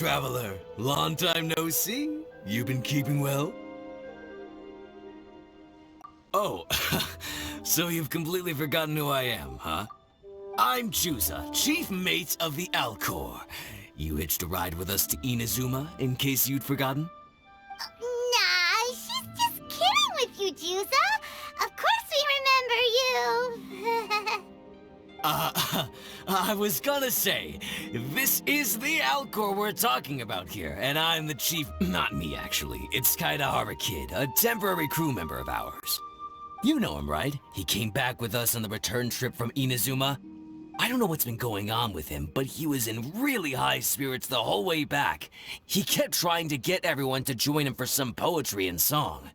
Traveler, long time no see. You been keeping well? Oh, so you've completely forgotten who I am, huh? I'm Juza, Chief Mate of the Alcor. You hitched a ride with us to Inazuma, in case you'd forgotten? Nah, she's just kidding with you, Juza. Of course we remember you. I was gonna say, this is the Alcor we're talking about here, and I'm the chief— not me, actually. It's Kaidahara Kid, a temporary crew member of ours. You know him, right? He came back with us on the return trip from Inazuma. I don't know what's been going on with him, but he was in really high spirits the whole way back. He kept trying to get everyone to join him for some poetry and song.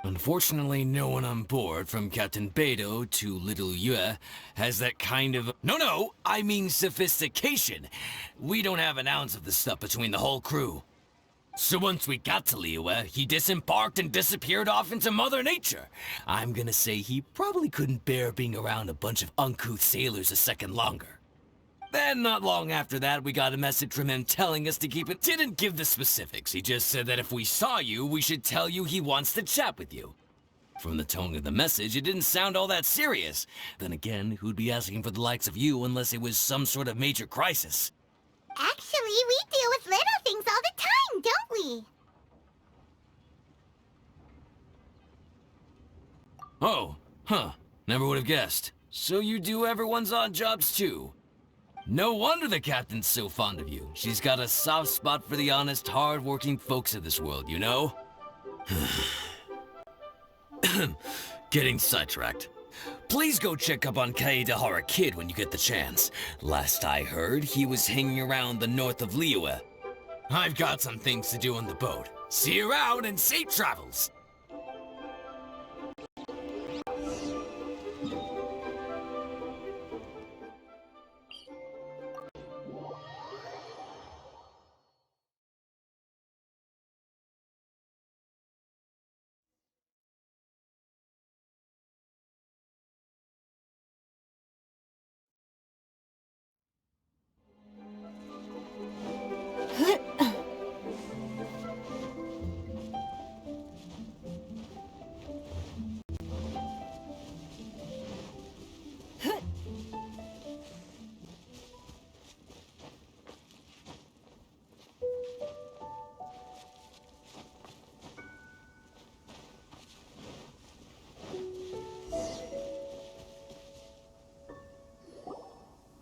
Unfortunately, no one on board, from Captain Beidou to Little Yue, has that kind of— No, I mean sophistication. We don't have an ounce of the stuff between the whole crew. So once we got to Liyue, he disembarked and disappeared off into Mother Nature. I'm gonna say he probably couldn't bear being around a bunch of uncouth sailors a second longer. Then, not long after that, we got a message from him telling us to keep it— didn't give the specifics, he just said that if we saw you, we should tell you he wants to chat with you. From the tone of the message, it didn't sound all that serious. Then again, who'd be asking for the likes of you unless it was some sort of major crisis? Actually, we deal with little things all the time, don't we? Oh, huh. Never would have guessed. So you do everyone's odd jobs too? No wonder the captain's so fond of you. She's got a soft spot for the honest, hard-working folks of this world, you know? Getting sidetracked. Please go check up on Kaidahara Kid when you get the chance. Last I heard, he was hanging around the north of Liyue. I've got some things to do on the boat. See you around and safe travels!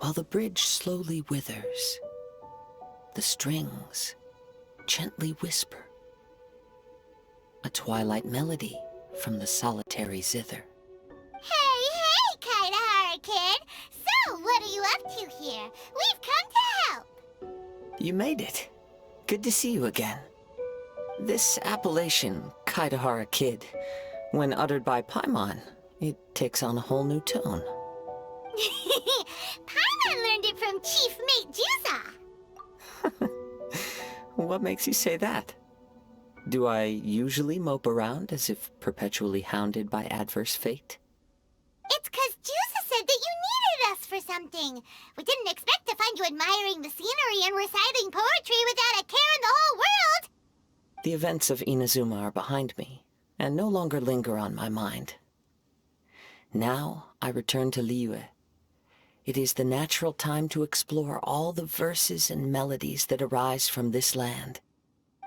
While the bridge slowly withers, the strings gently whisper a twilight melody from the solitary zither. Hey, Kaidahara Kid! So, what are you up to here? We've come to help! You made it. Good to see you again. This appellation, Kaidahara Kid, when uttered by Paimon, it takes on a whole new tone. Paimon learned it from Chief Mate Juza! What makes you say that? Do I usually mope around as if perpetually hounded by adverse fate? It's 'cause Juza said that you needed us for something. We didn't expect to find you admiring the scenery and reciting poetry without a care in the whole world! The events of Inazuma are behind me, and no longer linger on my mind. Now I return to Liyue. It is the natural time to explore all the verses and melodies that arise from this land.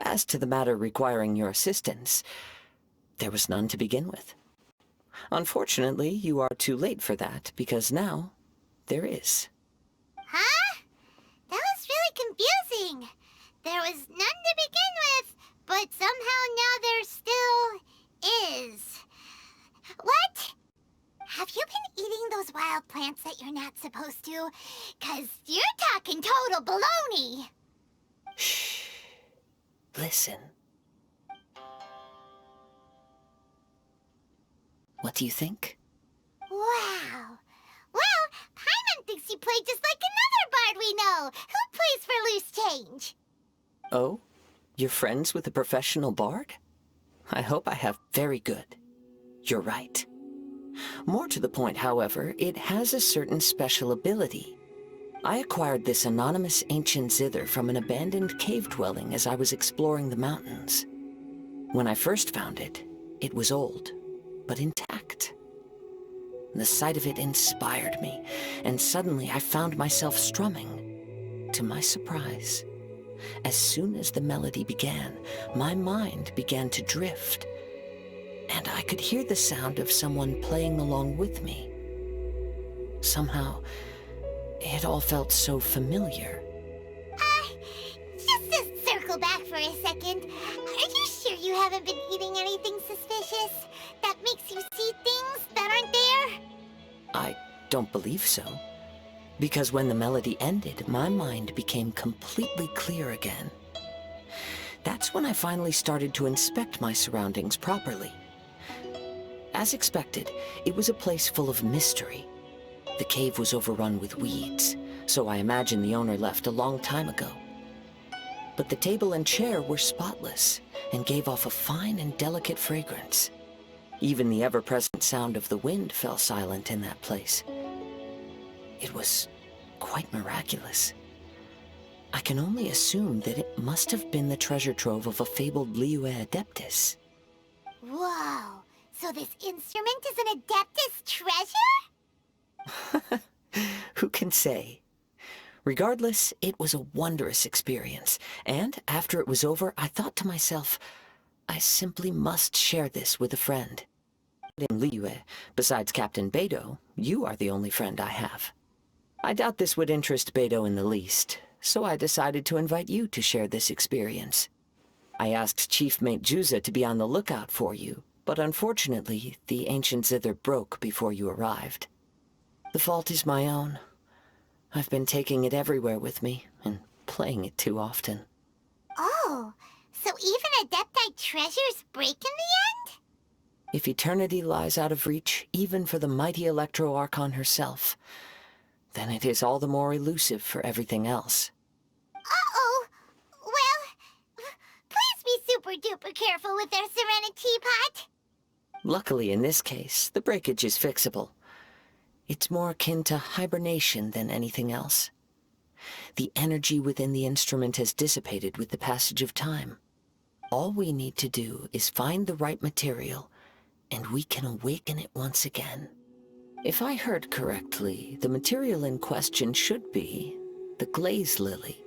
As to the matter requiring your assistance, there was none to begin with. Unfortunately, you are too late for that, because now there is. Huh? That was really confusing. There was none to begin with, but somehow now there still is. What? Have you been eating those wild plants that you're not supposed to? 'Cause you're talking total baloney. Shh. Listen. What do you think? Wow. Well, Paimon thinks you play just like another bard we know, who plays for loose change. Oh? You're friends with a professional bard? I hope I have very good. You're right. More to the point, however, it has a certain special ability. I acquired this anonymous ancient zither from an abandoned cave dwelling as I was exploring the mountains. When I first found it, it was old, but intact. The sight of it inspired me, and suddenly I found myself strumming. To my surprise, as soon as the melody began, my mind began to drift, and I could hear the sound of someone playing along with me. Somehow, it all felt so familiar. Just to circle back for a second, are you sure you haven't been eating anything suspicious that makes you see things that aren't there? I don't believe so. Because when the melody ended, my mind became completely clear again. That's when I finally started to inspect my surroundings properly. As expected, it was a place full of mystery. The cave was overrun with weeds, so I imagine the owner left a long time ago. But the table and chair were spotless and gave off a fine and delicate fragrance. Even the ever-present sound of the wind fell silent in that place. It was quite miraculous. I can only assume that it must have been the treasure trove of a fabled Liyue Adeptus. Whoa, so this instrument is an Adeptus treasure? Who can say? Regardless, it was a wondrous experience, and after it was over, I thought to myself, I simply must share this with a friend. In Liyue, besides Captain Beidou, you are the only friend I have. I doubt this would interest Beidou in the least, so I decided to invite you to share this experience. I asked Chief Mate Juza to be on the lookout for you, but unfortunately, the ancient zither broke before you arrived. The fault is my own. I've been taking it everywhere with me, and playing it too often. Oh, so even Adepti treasures break in the end? If eternity lies out of reach, even for the mighty Electro Archon herself, then it is all the more elusive for everything else. Uh-oh. Well, please be super-duper careful with their Serenity Pot. Luckily, in this case, the breakage is fixable. It's more akin to hibernation than anything else. The energy within the instrument has dissipated with the passage of time. All we need to do is find the right material, and we can awaken it once again. If I heard correctly, the material in question should be the glaze lily.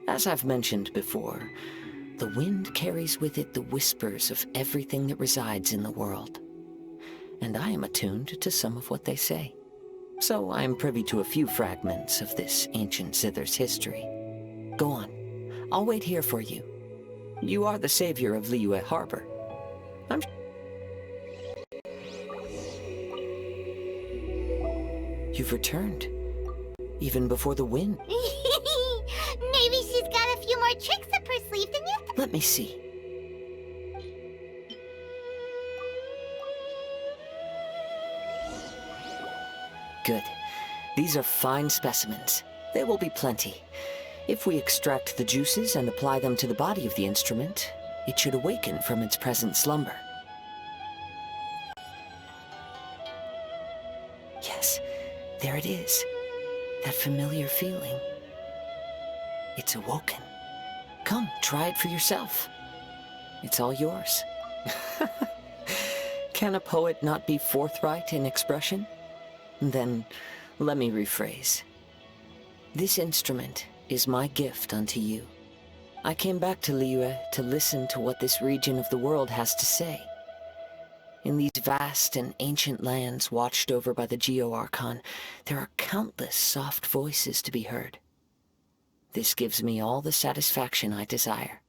As I've mentioned before, the wind carries with it the whispers of everything that resides in the world. And I am attuned to some of what they say. So I am privy to a few fragments of this ancient zither's history. Go on. I'll wait here for you. You are the savior of Liyue Harbor. You've returned. Even before the wind. Maybe she's got a few more tricks up her sleeve than you Let me see. Good. These are fine specimens. There will be plenty. If we extract the juices and apply them to the body of the instrument, it should awaken from its present slumber. Yes, there it is. That familiar feeling. It's awoken. Come, try it for yourself. It's all yours. Can a poet not be forthright in expression? Then, let me rephrase. This instrument is my gift unto you. I came back to Liyue to listen to what this region of the world has to say. In these vast and ancient lands watched over by the Geo-Archon, there are countless soft voices to be heard. This gives me all the satisfaction I desire.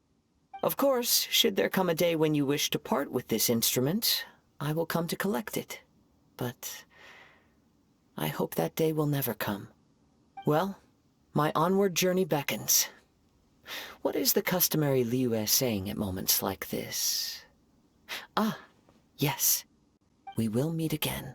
Of course, should there come a day when you wish to part with this instrument, I will come to collect it. But I hope that day will never come. Well, my onward journey beckons. What is the customary Liyue saying at moments like this? Ah, yes. We will meet again.